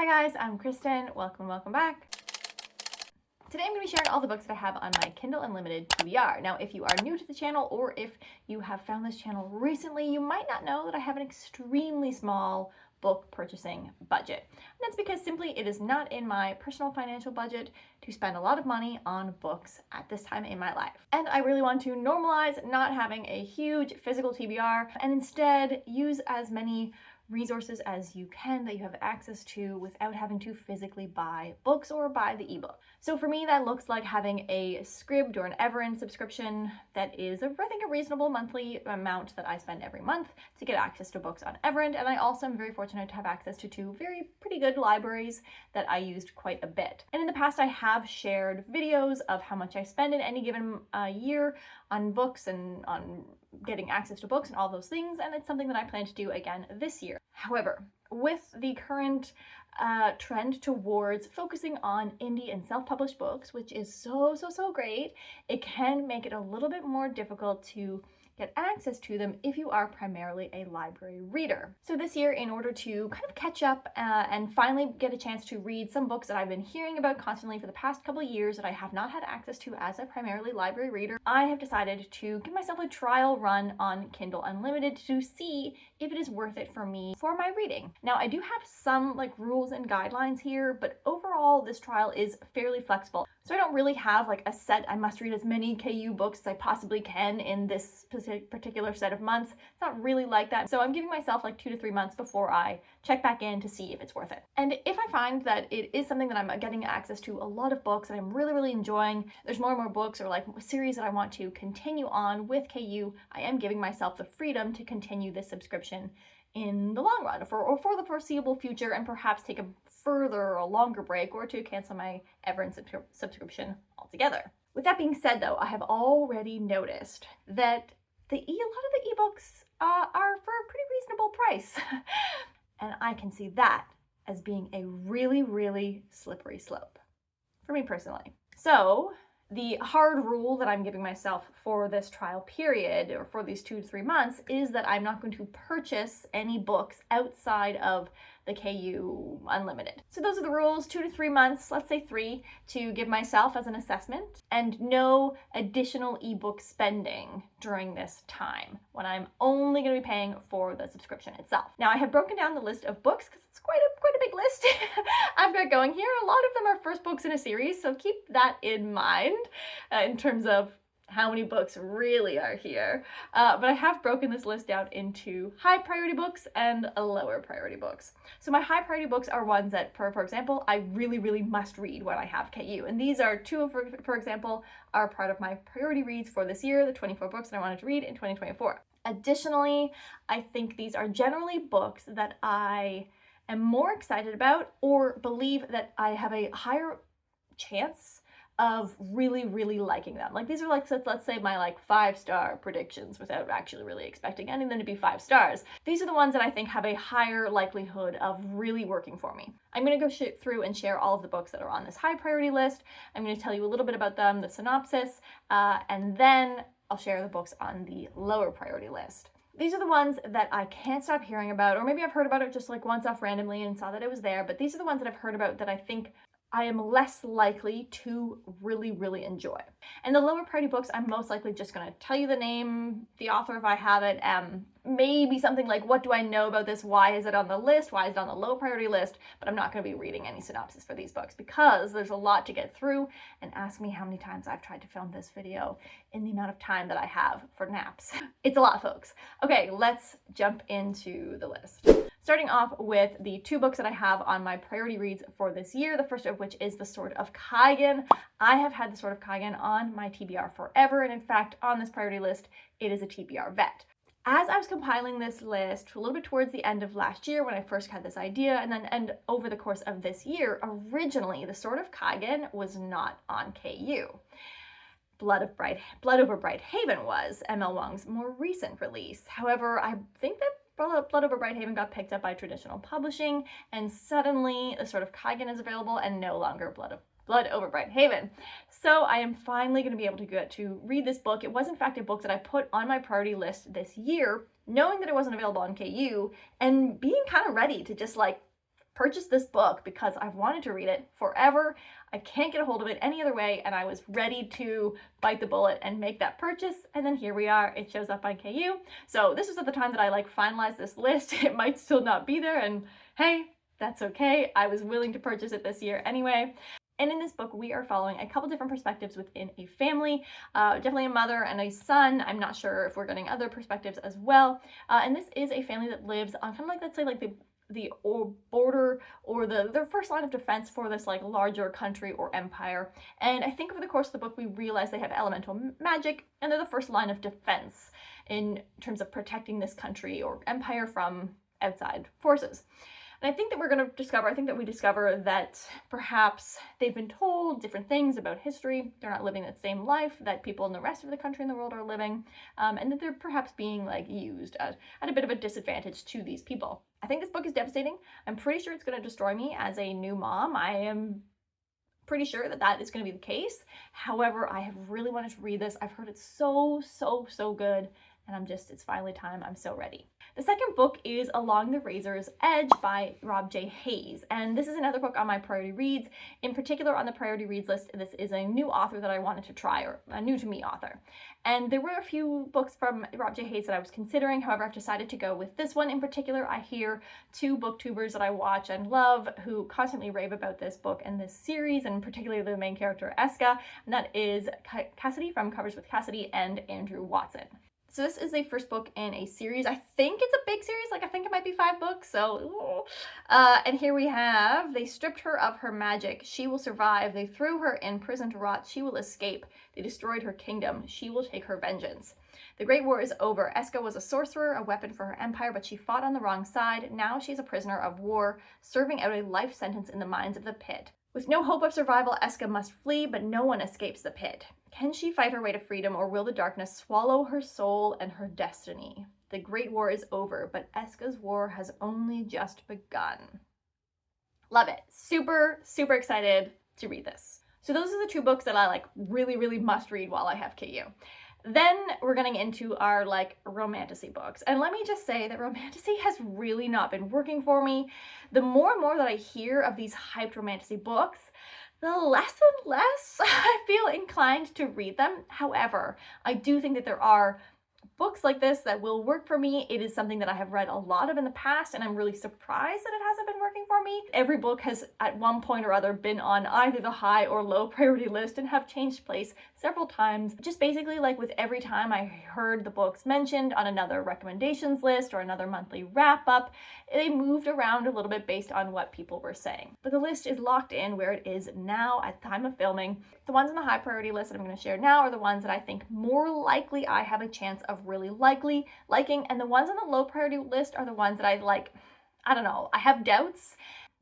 Hi guys, I'm Kristen. Welcome back. Today I'm going to be sharing all the books that I have on my Kindle Unlimited TBR. Now, if you are new to the channel or if you have found this channel recently, you might not know that I have an extremely small book purchasing budget. And that's because simply it is not in my personal financial budget to spend a lot of money on books at this time in my life. And I really want to normalize not having a huge physical TBR and instead use as many resources as you can that you have access to without having to physically buy books or buy the ebook. So for me, that looks like having a Scribd or an Everend subscription that is, I think, a reasonable monthly amount that I spend every month to get access to books on Everend. And I also am very fortunate to have access to two pretty good libraries that I used quite a bit. And in the past, I have shared videos of how much I spend in any given year on books and on getting access to books and all those things, and it's something that I plan to do again this year. However, with the current trend towards focusing on indie and self-published books, which is so great, it can make it a little bit more difficult to get access to them if you are primarily a library reader. So this year, in order to kind of catch up and finally get a chance to read some books that I've been hearing about constantly for the past couple of years that I have not had access to as a primarily library reader, I have decided to give myself a trial run on Kindle Unlimited to see if it is worth it for me for my reading. Now, I do have some rules and guidelines here, but overall this trial is fairly flexible. So I don't really have a set, I must read as many KU books as I possibly can in this particular set of months. It's not really like that. So I'm giving myself 2 to 3 months before I check back in to see if it's worth it. And if I find that it is something that I'm getting access to a lot of books and I'm really enjoying, there's more and more books or series that I want to continue on with KU, I am giving myself the freedom to continue this subscription in the long run or for the foreseeable future, and perhaps take a further or longer break or to cancel my Everend subscription altogether. With that being said, though, I have already noticed that a lot of the ebooks are for a pretty reasonable price. And I can see that as being a really slippery slope for me personally. So the hard rule that I'm giving myself for this trial period, or for these 2 to 3 months, is that I'm not going to purchase any books outside of the KU Unlimited. So those are the rules: 2 to 3 months, let's say 3, to give myself as an assessment, and no additional ebook spending during this time when I'm only going to be paying for the subscription itself. Now, I have broken down the list of books because it's quite a big list I've got going here. A lot of them are first books in a series, so keep that in mind in terms of how many books really are here. But I have broken this list down into high priority books and lower priority books. So my high priority books are ones that, for example, I really must read when I have KU. And these are two, for example, are part of my priority reads for this year, the 24 books that I wanted to read in 2024. Additionally, I think these are generally books that I am more excited about or believe that I have a higher chance of really liking them. These are let's say my 5-star predictions without actually really expecting any of them to be 5 stars. These are the ones that I think have a higher likelihood of really working for me. I'm going to go through and share all of the books that are on this high priority list. I'm going to tell you a little bit about them, the synopsis, and then I'll share the books on the lower priority list. These are the ones that I can't stop hearing about, or maybe I've heard about it just once off randomly and saw that it was there, but these are the ones that I've heard about that I think I am less likely to really enjoy. And the lower priority books, I'm most likely just going to tell you the name, the author if I have it, maybe something like, what do I know about this? Why is it on the list? Why is it on the low priority list? But I'm not going to be reading any synopsis for these books because there's a lot to get through, and ask me how many times I've tried to film this video in the amount of time that I have for naps. It's a lot, folks. Okay, let's jump into the list. Starting off with the 2 books that I have on my priority reads for this year, the first of which is The Sword of Kaigen. I have had The Sword of Kaigen on my TBR forever, and in fact, on this priority list, it is a TBR vet. As I was compiling this list a little bit towards the end of last year when I first had this idea, and over the course of this year, originally The Sword of Kaigen was not on KU. Blood Over Bright Haven was ML Wong's more recent release. However, I think that Blood Over Bright Haven got picked up by traditional publishing, and suddenly The Sword of Kaigen is available and no longer Blood Over Bright Haven. So I am finally going to be able to get to read this book. It was in fact a book that I put on my priority list this year, knowing that it wasn't available on KU, and being kind of ready to just purchased this book because I've wanted to read it forever. I can't get a hold of it any other way, and I was ready to bite the bullet and make that purchase, and then here we are. It shows up on KU. So this was at the time that I finalized this list. It might still not be there, and hey, that's okay. I was willing to purchase it this year anyway. And in this book, we are following a couple different perspectives within a family, definitely a mother and a son. I'm not sure if we're getting other perspectives as well. And this is a family that lives on kind of let's say the border or their first line of defense for this larger country or empire. And I think over the course of the book, we realize they have elemental magic, and they're the first line of defense in terms of protecting this country or empire from outside forces. And I think that we discover that perhaps they've been told different things about history. They're not living the same life that people in the rest of the country and the world are living, and that they're perhaps being used at a bit of a disadvantage to these people. I think this book is devastating. I'm pretty sure it's going to destroy me as a new mom. I am pretty sure that is going to be the case. However, I have really wanted to read this. I've heard it's so good. And it's finally time. I'm so ready. The second book is Along the Razor's Edge by Rob J. Hayes. And this is another book on my priority reads. In particular, on the priority reads list, this is a new author that I wanted to try, or a new to me author. And there were a few books from Rob J. Hayes that I was considering. However, I've decided to go with this one in particular. I hear two booktubers that I watch and love who constantly rave about this book and this series, and particularly the main character, Eska, and that is Cassidy from Covers with Cassidy and Andrew Watson. So this is the first book in a series. I think it's a big series. I think it might be 5 books. So, and here we have, they stripped her of her magic. She will survive. They threw her in prison to rot. She will escape. They destroyed her kingdom. She will take her vengeance. The Great War is over. Eska was a sorcerer, a weapon for her empire, but she fought on the wrong side. Now she's a prisoner of war, serving out a life sentence in the mines of the pit. With no hope of survival, Eska must flee, but no one escapes the pit. Can she fight her way to freedom, or will the darkness swallow her soul and her destiny? The Great War is over, but Eska's war has only just begun. Love it. Super excited to read this. So those are the 2 books that I really must read while I have KU. Then we're getting into our romantasy books. And let me just say that romantasy has really not been working for me. The more and more that I hear of these hyped romantasy books, the less and less I feel inclined to read them. However, I do think that there are books like this that will work for me. It is something that I have read a lot of in the past, and I'm really surprised that it hasn't been working for me. Every book has at one point or other been on either the high or low priority list and have changed place several times. Just basically with every time I heard the books mentioned on another recommendations list or another monthly wrap up, they moved around a little bit based on what people were saying. But the list is locked in where it is now at the time of filming. The ones on the high priority list that I'm going to share now are the ones that I think more likely I have a chance of really liking, and the ones on the low priority list are the ones that I don't know, I have doubts,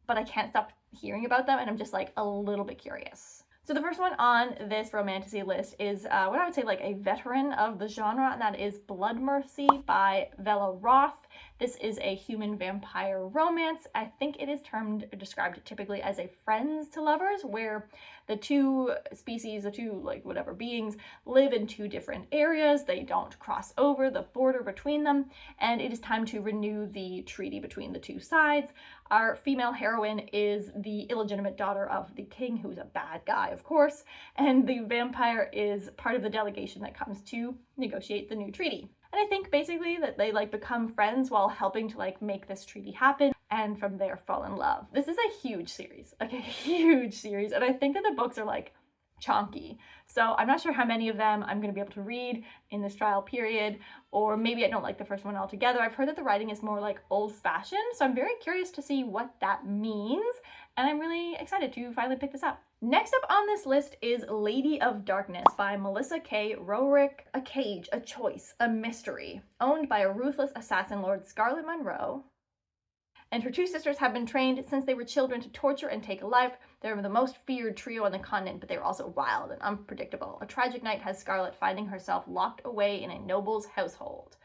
but I can't stop hearing about them, and I'm just a little bit curious. So the first one on this romantasy list is what I would say a veteran of the genre, and that is Blood Mercy by Vela Roth. This is a human vampire romance. I think it is described typically as a friends to lovers, where the two species, the two beings, live in 2 different areas. They don't cross over the border between them, and it is time to renew the treaty between the 2 sides. Our female heroine is the illegitimate daughter of the king, who's a bad guy, of course, and the vampire is part of the delegation that comes to negotiate the new treaty. And I think basically that they become friends while helping to make this treaty happen, and from there fall in love. This is a huge series, a huge series, and I think that the books are chonky. So I'm not sure how many of them I'm going to be able to read in this trial period, or maybe I don't like the first one altogether. I've heard that the writing is more old-fashioned, so I'm very curious to see what that means, and I'm really excited to finally pick this up. Next up on this list is Lady of Darkness by Melissa K. Rorick. A cage, a choice, a mystery, owned by a ruthless assassin lord, Scarlet Monroe, and her 2 sisters have been trained since they were children to torture and take a life. They're the most feared trio on the continent, but they're also wild and unpredictable. A tragic night has Scarlet finding herself locked away in a noble's household,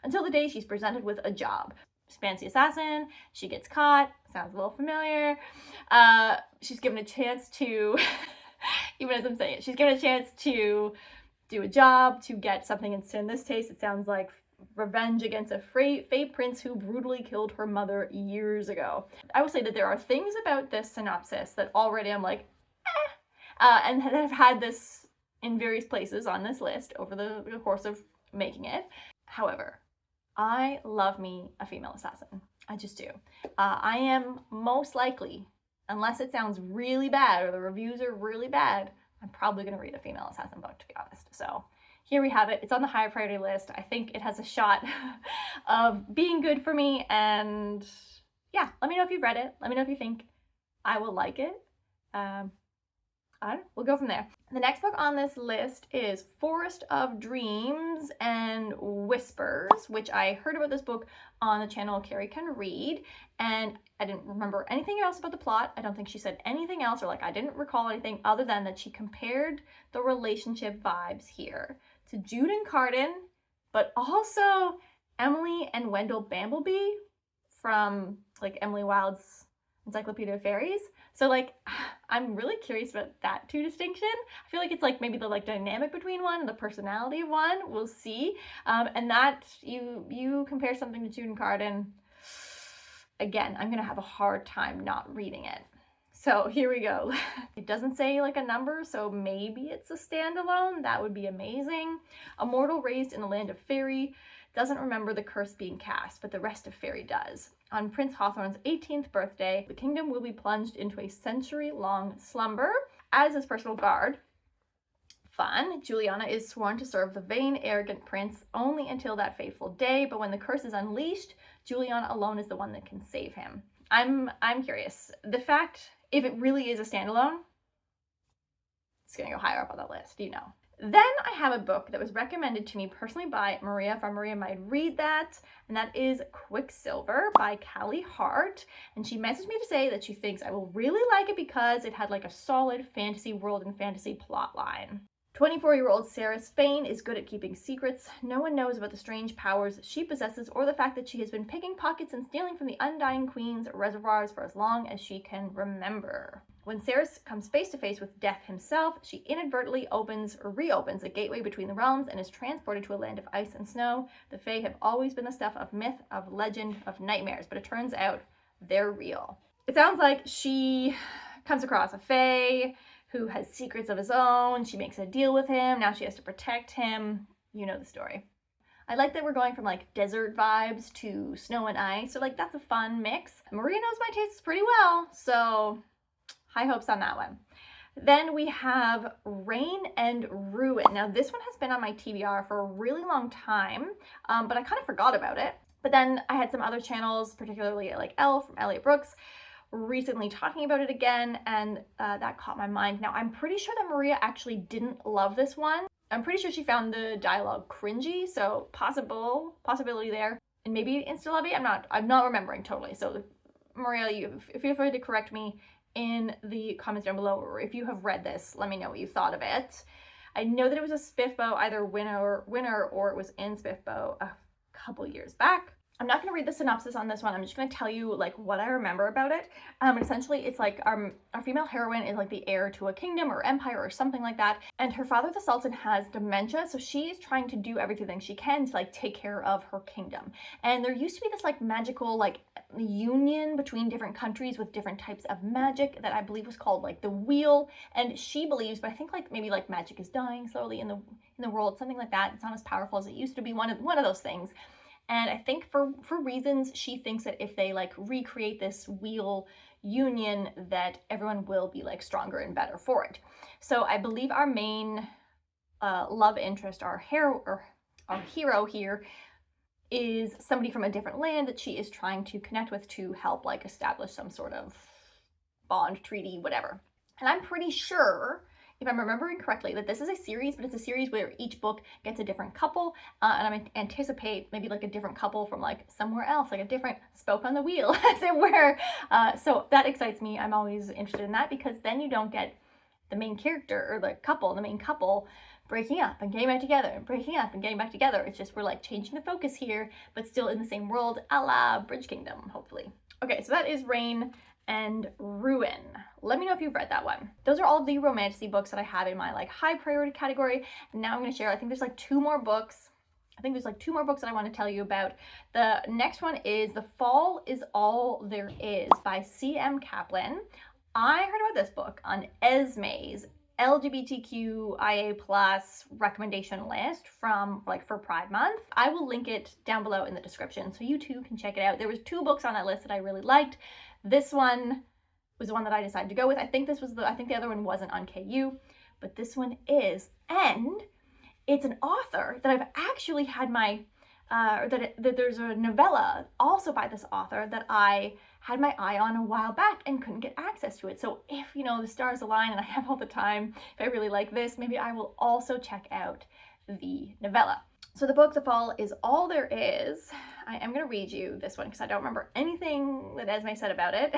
until the day she's presented with a job. Fancy assassin, she gets caught, sounds a little familiar. She's given a chance to, even as she's given a chance to do a job, to get something, in this case it sounds like revenge against a Fae prince who brutally killed her mother years ago. I will say that there are things about this synopsis that already I'm like, and have had this in various places on this list over the course of making it. However, I love me a female assassin. I just do. I am most likely, unless it sounds really bad or the reviews are really bad, I'm probably going to read a female assassin book, to be honest. So here we have it. It's on the high priority list. I think it has a shot of being good for me. And yeah, let me know if you've read it. Let me know if you think I will like it. We'll go from there. The next book on this list is Forest of Dreams and Whispers, which I heard about this book on the channel Carrie Can Read, and I didn't remember anything else about the plot. I don't think she said anything else, or like I didn't recall anything other than that she compared the relationship vibes here to Jude and Carden, but also Emily and Wendell Bambleby from like Emily Wilde's Encyclopedia of Fairies. So like, I'm really curious about that two distinction. I feel like it's like maybe the like dynamic between one and the personality of one. We'll see. And that you compare something to Jude and Carden, again, I'm gonna have a hard time not reading it. So here we go. It doesn't say like a number, so maybe it's a standalone. That would be amazing. A mortal raised in the land of fairy doesn't remember the curse being cast, but the rest of fairy does. On Prince Hawthorne's 18th birthday, the kingdom will be plunged into a century-long slumber. As his personal guard, fun, Juliana is sworn to serve the vain, arrogant prince only until that fateful day, but when the curse is unleashed, Juliana alone is the one that can save him. I'm curious. The fact, if it really is a standalone, it's gonna go higher up on the list, you know. Then I have a book that was recommended to me personally by Maria from Maria Might Read That, and that is Quicksilver by Callie Hart. And she messaged me to say that she thinks I will really like it because it had like a solid fantasy world and fantasy plot line. 24-year-old Sarah Spain is good at keeping secrets. No one knows about the strange powers she possesses or the fact that she has been picking pockets and stealing from the Undying Queen's reservoirs for as long as she can remember. When Sarah comes face to face with Death himself, she inadvertently reopens a gateway between the realms and is transported to a land of ice and snow. The Fae have always been the stuff of myth, of legend, of nightmares, but it turns out they're real. It sounds like she comes across a Fae who has secrets of his own. She makes a deal with him. Now she has to protect him. You know the story. I like that we're going from like desert vibes to snow and ice. So like that's a fun mix. Maria knows my tastes pretty well, so high hopes on that one. Then we have Rain and Ruin. Now this one has been on my TBR for a really long time, but I kind of forgot about it. But then I had some other channels, particularly like Elle from Elliot Brooks, recently talking about it again, and that caught my mind. Now I'm pretty sure that Maria actually didn't love this one. I'm pretty sure she found the dialogue cringy, so possibility there, and maybe insta love it. I'm not remembering totally. So Maria, feel free to correct me in the comments down below, or if you have read this, let me know what you thought of it. I know that it was a SPIFFBO, either winner or it was in SPIFFBO a couple years back. I'm not going to read the synopsis on this one. I'm just going to tell you like what I remember about it. Essentially, it's like our female heroine is like the heir to a kingdom or empire or something like that, and her father, the Sultan, has dementia, so she is trying to do everything she can to like take care of her kingdom. And there used to be this like magical like union between different countries with different types of magic that I believe was called like the Wheel. And she believes, but I think like maybe like magic is dying slowly in the world, something like that. It's not as powerful as it used to be. One of those things. And I think for reasons, she thinks that if they like recreate this Wheel union, that everyone will be like stronger and better for it. So I believe our main love interest, our hero here, is somebody from a different land that she is trying to connect with to help like establish some sort of bond, treaty, whatever. And I'm pretty sure, if I'm remembering correctly, that this is a series, but it's a series where each book gets a different couple, and I anticipate maybe like a different couple from like somewhere else, like a different spoke on the wheel, as it were. So that excites me. I'm always interested in that, because then you don't get the main character or the main couple breaking up and getting back together and breaking up and getting back together. It's just we're like changing the focus here, but still in the same world, a la Bridge Kingdom, hopefully. Okay, so that is Rain and Ruin. Let me know if you've read that one. Those are all of the romantasy books that I have in my like high priority category. And now I'm going to share, I think there's like 2 more books I think there's like 2 more books that I want to tell you about. The next one is The Fall Is All There Is by C.M. Kaplan. I heard about this book on Esme's LGBTQIA plus recommendation list from for Pride Month. I will link it down below in the description so you too can check it out. There was 2 books on that list that I really liked. This one was the one that I decided to go with. I think the other one wasn't on KU, but this one is, and it's an author that I've actually had my that there's a novella also by this author that I had my eye on a while back and couldn't get access to it. So if, the stars align and I have all the time, if I really like this, maybe I will also check out the novella. So the book, The Fall Is All There Is, I am going to read you this one because I don't remember anything that Esme said about it,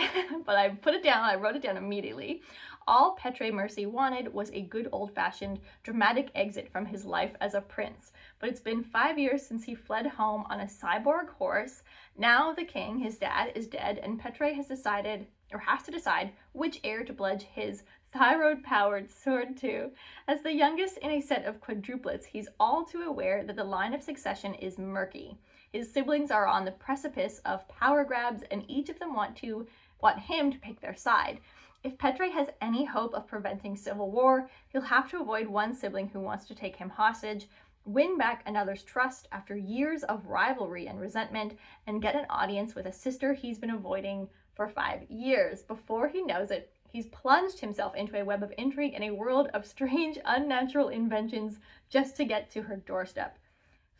but I put it down, I wrote it down immediately. All Petre Mercy wanted was a good old-fashioned dramatic exit from his life as a prince. But it's been 5 years since he fled home on a cyborg horse. Now the king, his dad, is dead, and Petre has to decide which heir to pledge his thyroid-powered sword to. As the youngest in a set of quadruplets, he's all too aware that the line of succession is murky. His siblings are on the precipice of power grabs, and each of them want him to pick their side. If Petre has any hope of preventing civil war, he'll have to avoid one sibling who wants to take him hostage, win back another's trust after years of rivalry and resentment, and get an audience with a sister he's been avoiding for 5 years. Before he knows it, he's plunged himself into a web of intrigue in a world of strange, unnatural inventions just to get to her doorstep.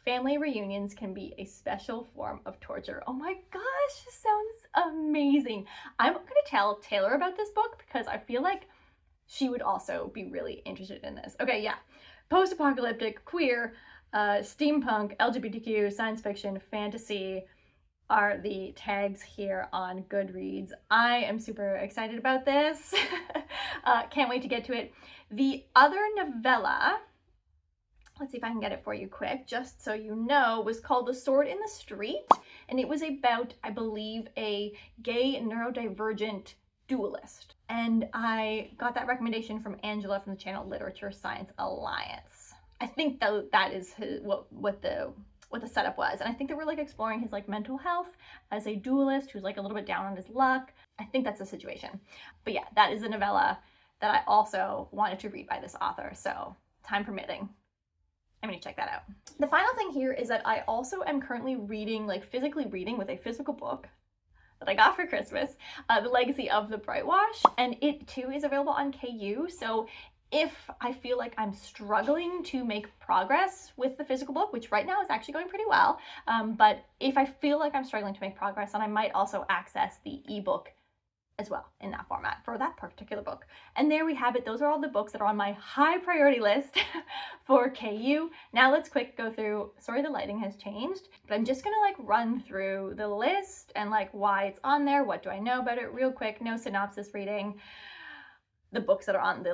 Family reunions can be a special form of torture. Oh my gosh, this sounds amazing. I'm going to tell Taylor about this book because I feel like she would also be really interested in this. Okay, yeah. Post-apocalyptic, queer, steampunk, LGBTQ, science fiction, fantasy are the tags here on Goodreads. I am super excited about this. Can't wait to get to it. The other novella, let's see if I can get it for you quick, just so you know, was called The Sword in the Street, and it was about, I believe, a gay neurodivergent duelist. And I got that recommendation from Angela from the channel Literature Science Alliance. I think that is what the setup was, and I think they were exploring his mental health as a duelist who's a little bit down on his luck. I think that's the situation. But yeah, that is a novella that I also wanted to read by this author, so time permitting, I'm gonna check that out. The final thing here is that I also am currently reading, physically reading with a physical book that I got for Christmas, The Legacy of the Brightwash, and it too is available on KU. So if I feel like I'm struggling to make progress with the physical book, which right now is actually going pretty well, but if I feel like I'm struggling to make progress, then I might also access the ebook as well in that format for that particular book. And there we have it. Those are all the books that are on my high priority list for KU. Now let's go through, sorry the lighting has changed, but I'm just gonna run through the list and why it's on there, what do I know about it real quick, no synopsis reading, the books that are on the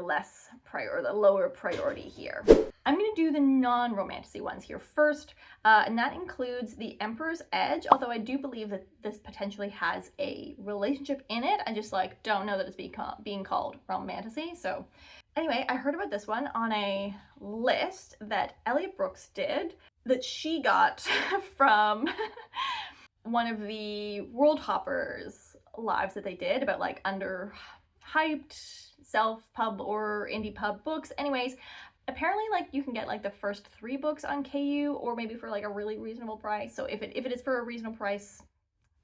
lower priority here. I'm going to do the non-romantasy ones here first, and that includes The Emperor's Edge, although I do believe that this potentially has a relationship in it. I just don't know that it's being called romantasy. So anyway, I heard about this one on a list that Elliot Brooks did that she got from one of the World Hoppers lives that they did about under-hyped self-pub or indie pub books. Anyways, apparently you can get the first 3 books on KU, or maybe for a really reasonable price. So if it is for a reasonable price,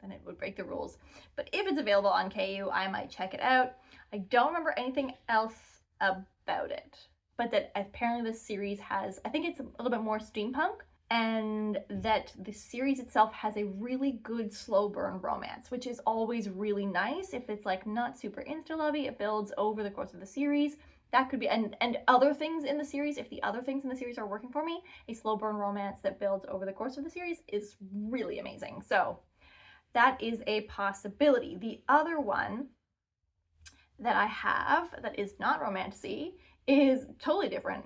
then it would break the rules. But if it's available on KU, I might check it out. I don't remember anything else about it, but that apparently this series has, I think it's a little bit more steampunk, and that the series itself has a really good slow burn romance, which is always really nice. If it's not super insta-lovey, it builds over the course of the series. That could be, and other things in the series, if the other things in the series are working for me, a slow burn romance that builds over the course of the series is really amazing. So that is a possibility. The other one that I have that is not romantasy is totally different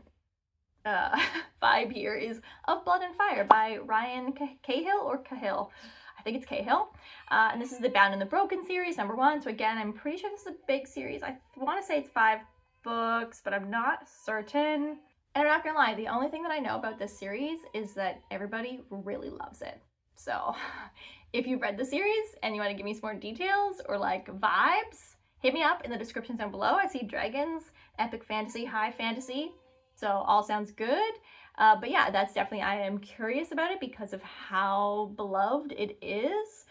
vibe here, is Of Blood and Fire by Ryan Cahill or Cahill. I think it's Cahill. And this is the Bound and the Broken series, #1. So again, I'm pretty sure this is a big series. I want to say it's 5 books, but I'm not certain. And I'm not gonna lie, the only thing that I know about this series is that everybody really loves it. So if you've read the series and you want to give me some more details or like vibes, hit me up in the description down below. I see dragons, epic fantasy, high fantasy. So all sounds good. But yeah, that's definitely, I am curious about it because of how beloved it is.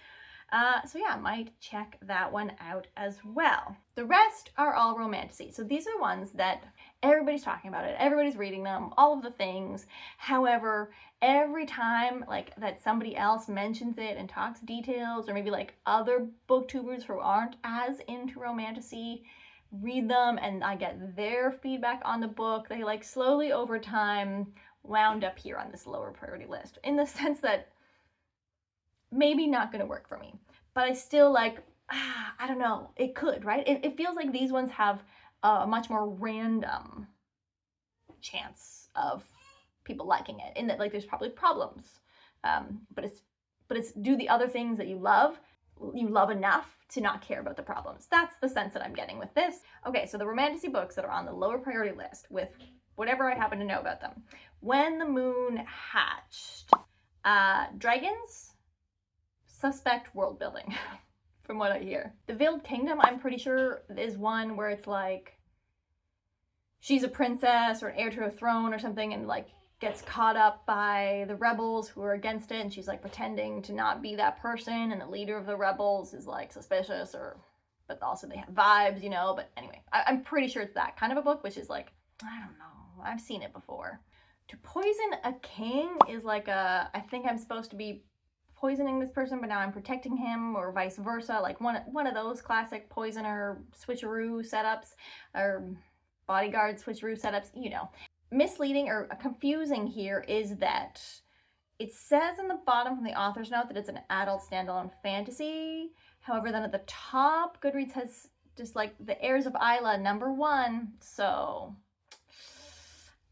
So yeah, I might check that one out as well. The rest are all romantasy. So these are ones that everybody's talking about it, everybody's reading them, all of the things. However, every time like that somebody else mentions it and talks details, or maybe like other booktubers who aren't as into romantasy read them and I get their feedback on the book, they like slowly over time wound up here on this lower priority list, in the sense that maybe not going to work for me, but I still like, I don't know, it could, right? It feels like these ones have a much more random chance of people liking it, in that like there's probably problems, but it's do the other things that you love enough to not care about the problems. That's the sense that I'm getting with this. Okay, so the romantasy books that are on the lower priority list, with whatever I happen to know about them. When the Moon Hatched, dragons, suspect world building, from what I hear. The Veiled Kingdom, I'm pretty sure, is one where it's like she's a princess or an heir to a throne or something, and like gets caught up by the rebels who are against it, and she's like pretending to not be that person, and the leader of the rebels is like suspicious, but also they have vibes, you know. But anyway, I'm pretty sure it's that kind of a book, which is like, I don't know, I've seen it before. To Poison a King is like I think I'm supposed to be poisoning this person, but now I'm protecting him, or vice versa, like one of those classic poisoner switcheroo setups, or bodyguard switcheroo setups, you know. Misleading or confusing here is that it says in the bottom from the author's note that it's an adult standalone fantasy. However, then at the top, Goodreads has just like the Heirs of Isla #1, so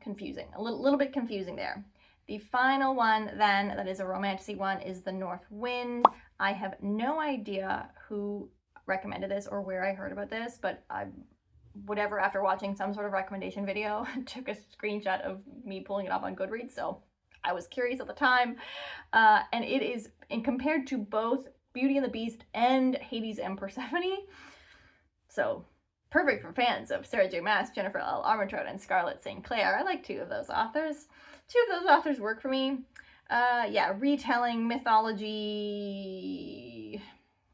confusing, a little bit confusing there. The final one then that is a romantasy one is The North Wind. I have no idea who recommended this or where I heard about this, but whatever, after watching some sort of recommendation video, took a screenshot of me pulling it up on Goodreads, so I was curious at the time. And it is, and compared to both Beauty and the Beast and Hades and Persephone, so perfect for fans of Sarah J. Maas, Jennifer L. Armentrout, and Scarlett St. Clair. I like two of those authors. Two of those authors work for me. Yeah, retelling mythology.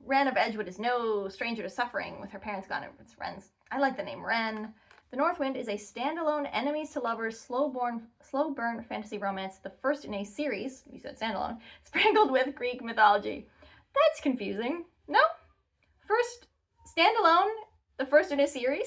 Wren of Edgewood is no stranger to suffering, with her parents gone over its friends. I like the name Wren. The North Wind is a standalone, enemies to lovers, slow burn fantasy romance, the first in a series, you said standalone, sprinkled with Greek mythology. That's confusing. No? First standalone, the first in a series?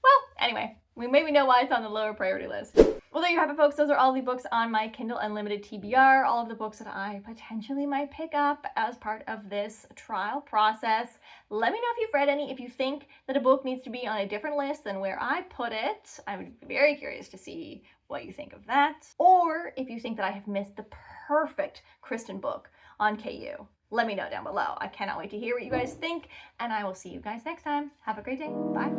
Well, anyway, we maybe know why it's on the lower priority list. Well, there you have it, folks. Those are all the books on my Kindle Unlimited TBR, all of the books that I potentially might pick up as part of this trial process. Let me know if you've read any, if you think that a book needs to be on a different list than where I put it. I would be very curious to see what you think of that. Or if you think that I have missed the perfect Kristen book on KU. Let me know down below. I cannot wait to hear what you guys think, and I will see you guys next time. Have a great day. Bye.